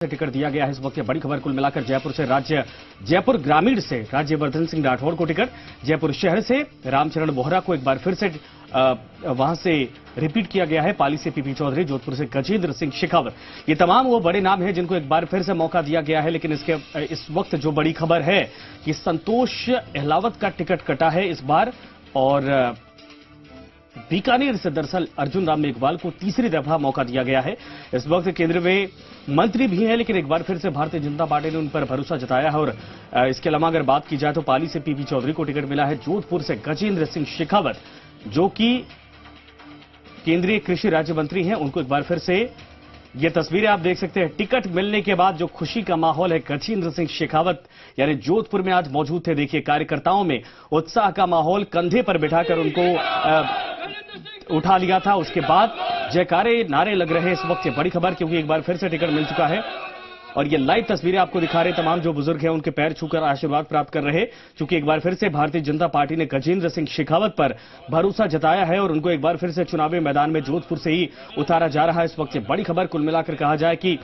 Ticket दिया गया है। इस वक्त बड़ी खबर कुल मिलाकर जयपुर ग्रामीण से राज्यवर्धन सिंह राठौड़ को टिकट, जयपुर शहर से रामचरण बोहरा को एक बार फिर से वहां से रिपीट किया गया है। पाली से पीपी चौधरी, जोधपुर से गजेंद्र सिंह शेखावत, ये तमाम वो बड़े नाम हैं जिनको एक बार फिर से मौका दिया गया है। लेकिन इस वक्त जो बड़ी खबर है कि संतोष अहलावत का टिकट कटा है इस बार, और बीकानेर से दरअसल अर्जुन राम मेघवाल को तीसरी दफा मौका दिया गया है। इस वक्त केंद्र में मंत्री भी हैं, लेकिन एक बार फिर से भारतीय जनता पार्टी ने उन पर भरोसा जताया है। और इसके अलावा अगर बात की जाए तो पाली से पीपी चौधरी को टिकट मिला है, जोधपुर से गजेंद्र सिंह शेखावत जो कि केंद्रीय कृषि राज्य मंत्री हैं, उनको एक बार फिर से ये तस्वीरें आप देख सकते हैं। टिकट मिलने के बाद जो खुशी का माहौल है, गजेंद्र सिंह शेखावत यानी जोधपुर में आज मौजूद थे। देखिए कार्यकर्ताओं में उत्साह का माहौल, कंधे पर बिठाकर उनको उठा लिया था। उसके बाद जयकारे नारे लग रहे हैं। इस वक्त ये बड़ी खबर, क्योंकि एक बार फिर से टिकट मिल चुका है और ये लाइव तस्वीरें आपको दिखा रहे। तमाम जो बुजुर्ग हैं उनके पैर छूकर आशीर्वाद प्राप्त कर रहे, क्योंकि एक बार फिर से भारतीय जनता पार्टी ने गजेंद्र सिंह शेखावत पर भरोसा जताया है और उनको एक बार फिर से चुनावी मैदान में जोधपुर से ही उतारा जा रहा है। इस वक्त ये बड़ी खबर, कुल मिलाकर कहा जाए कि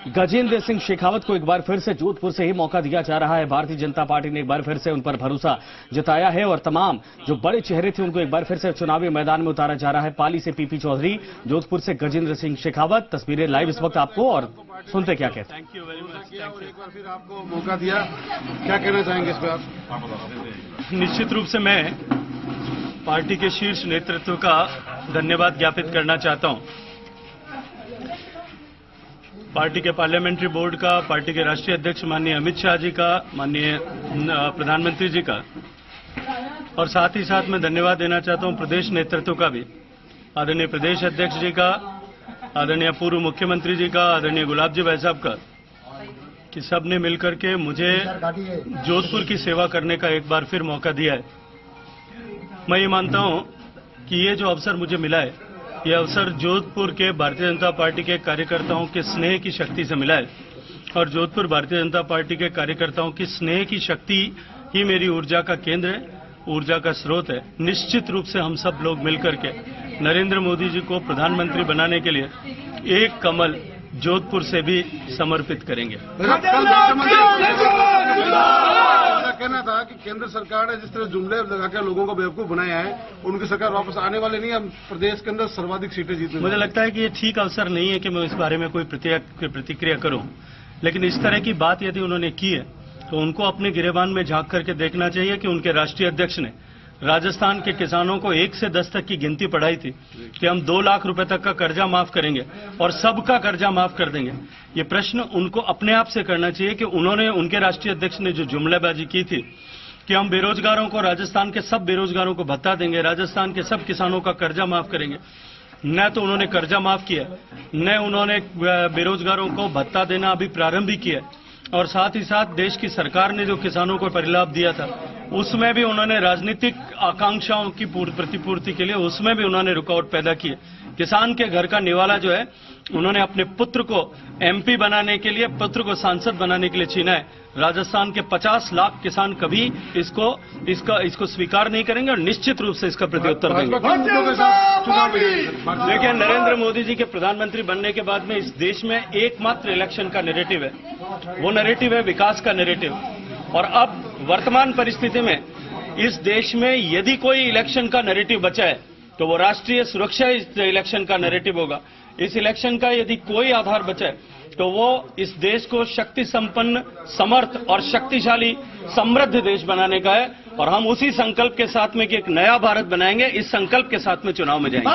गजेंद्र सिंह शेखावत को एक बार फिर से जोधपुर से ही मौका दिया जा रहा है। भारतीय जनता पार्टी ने एक बार फिर से उन पर भरोसा जताया है और तमाम जो बड़े चेहरे थे उनको एक बार फिर से चुनावी मैदान में उतारा जा रहा है। पाली से पीपी चौधरी, जोधपुर से गजेंद्र सिंह शेखावत, तस्वीरें लाइव इस वक्त आपको, और सुनते क्या कहते हैं। Thank you very much. एक बार फिर आपको मौका दिया, क्या कहना चाहेंगे इस पर आप? निश्चित रूप से मैं पार्टी के शीर्ष नेतृत्व का धन्यवाद ज्ञापित करना चाहता हूं। पार्टी के पार्लियामेंट्री बोर्ड का, पार्टी के राष्ट्रीय अध्यक्ष माननीय अमित शाह जी का, माननीय प्रधानमंत्री जी का, और साथ ही साथ मैं धन्यवाद देना चाहता हूं प्रदेश नेतृत्व का भी, आदरणीय प्रदेश अध्यक्ष जी का, आदरणीय पूर्व मुख्यमंत्री जी का, आदरणीय गुलाब जी भाई साहब का, कि सबने मिलकर के मुझे जोधपुर की सेवा करने का एक बार फिर मौका दिया है। मैं ये मानता हूं कि ये जो अवसर मुझे मिला है, यह अवसर जोधपुर के भारतीय जनता पार्टी के कार्यकर्ताओं के स्नेह की शक्ति से मिला है और जोधपुर भारतीय जनता पार्टी के कार्यकर्ताओं की स्नेह की शक्ति ही मेरी ऊर्जा का केंद्र है, ऊर्जा का स्रोत है। निश्चित रूप से हम सब लोग मिलकर के नरेंद्र मोदी जी को प्रधानमंत्री बनाने के लिए एक कमल जोधपुर से भी समर्पित करेंगे। कहना था कि केंद्र सरकार ने जिस तरह जुमले लगाकर लोगों को बेवकूफ बनाया है, उनकी सरकार वापस आने वाले नहीं, हम प्रदेश के अंदर सर्वाधिक सीटें जीतने। मुझे लगता है कि ये ठीक अवसर नहीं है कि मैं इस बारे में कोई प्रतिक्रिया करूं, लेकिन इस तरह की बात यदि उन्होंने की है तो उनको अपने गिरेबान में झांक करके देखना चाहिए कि उनके राष्ट्रीय अध्यक्ष ने राजस्थान के किसानों को 1 से 10 तक की गिनती पढ़ाई थी कि हम 2 लाख रुपए तक का कर्जा माफ करेंगे और सबका कर्जा माफ कर देंगे। ये प्रश्न उनको अपने आप से करना चाहिए कि उन्होंने, उनके राष्ट्रीय अध्यक्ष ने जो जुमलेबाजी की थी कि हम बेरोजगारों को, राजस्थान के सब बेरोजगारों को भत्ता देंगे, राजस्थान के सब किसानों का कर्जा माफ करेंगे, न तो उन्होंने कर्जा माफ किया, न उन्होंने बेरोजगारों को भत्ता देना अभी प्रारंभ ही किया, और साथ ही साथ देश की सरकार ने जो किसानों को परिलाभ दिया था उसमें भी उन्होंने राजनीतिक आकांक्षाओं की प्रतिपूर्ति के लिए उसमें भी उन्होंने रुकावट पैदा की है। किसान के घर का निवाला जो है उन्होंने अपने पुत्र को एमपी बनाने के लिए, पुत्र को सांसद बनाने के लिए छीना है। राजस्थान के 50 लाख किसान कभी इसको स्वीकार नहीं करेंगे और निश्चित रूप से इसका प्रत्युत्तर देंगे। देखिए, नरेंद्र मोदी जी के प्रधानमंत्री बनने के बाद में इस देश में एकमात्र इलेक्शन का नैरेटिव है, वो नैरेटिव है विकास का नैरेटिव। और अब वर्तमान परिस्थिति में इस देश में यदि कोई इलेक्शन का नैरेटिव बचा है तो वो राष्ट्रीय सुरक्षा इस इलेक्शन का नैरेटिव होगा। इस इलेक्शन का यदि कोई आधार बचा है तो वो इस देश को शक्ति संपन्न, समर्थ और शक्तिशाली समृद्ध देश बनाने का है, और हम उसी संकल्प के साथ में कि एक नया भारत बनाएंगे, इस संकल्प के साथ में चुनाव में जाएंगे।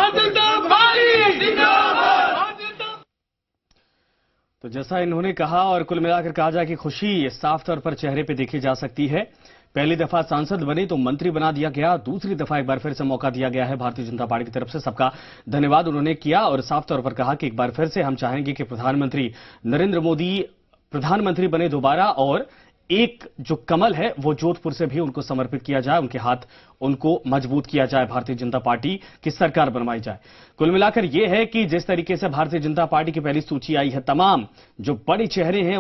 तो जैसा इन्होंने कहा, और कुल मिलाकर कहा जाए कि खुशी साफ तौर पर चेहरे पे देखी जा सकती है। पहली दफा सांसद बने तो मंत्री बना दिया गया, दूसरी दफा एक बार फिर से मौका दिया गया है भारतीय जनता पार्टी की तरफ से। सबका धन्यवाद उन्होंने किया और साफ तौर पर कहा कि एक बार फिर से हम चाहेंगे कि प्रधानमंत्री नरेंद्र मोदी प्रधानमंत्री बने दोबारा, और एक जो कमल है वो जोधपुर से भी उनको समर्पित किया जाए, उनके हाथ उनको मजबूत किया जाए, भारतीय जनता पार्टी की सरकार बनवाई जाए। कुल मिलाकर यह है कि जिस तरीके से भारतीय जनता पार्टी की पहली सूची आई है, तमाम जो बड़े चेहरे हैं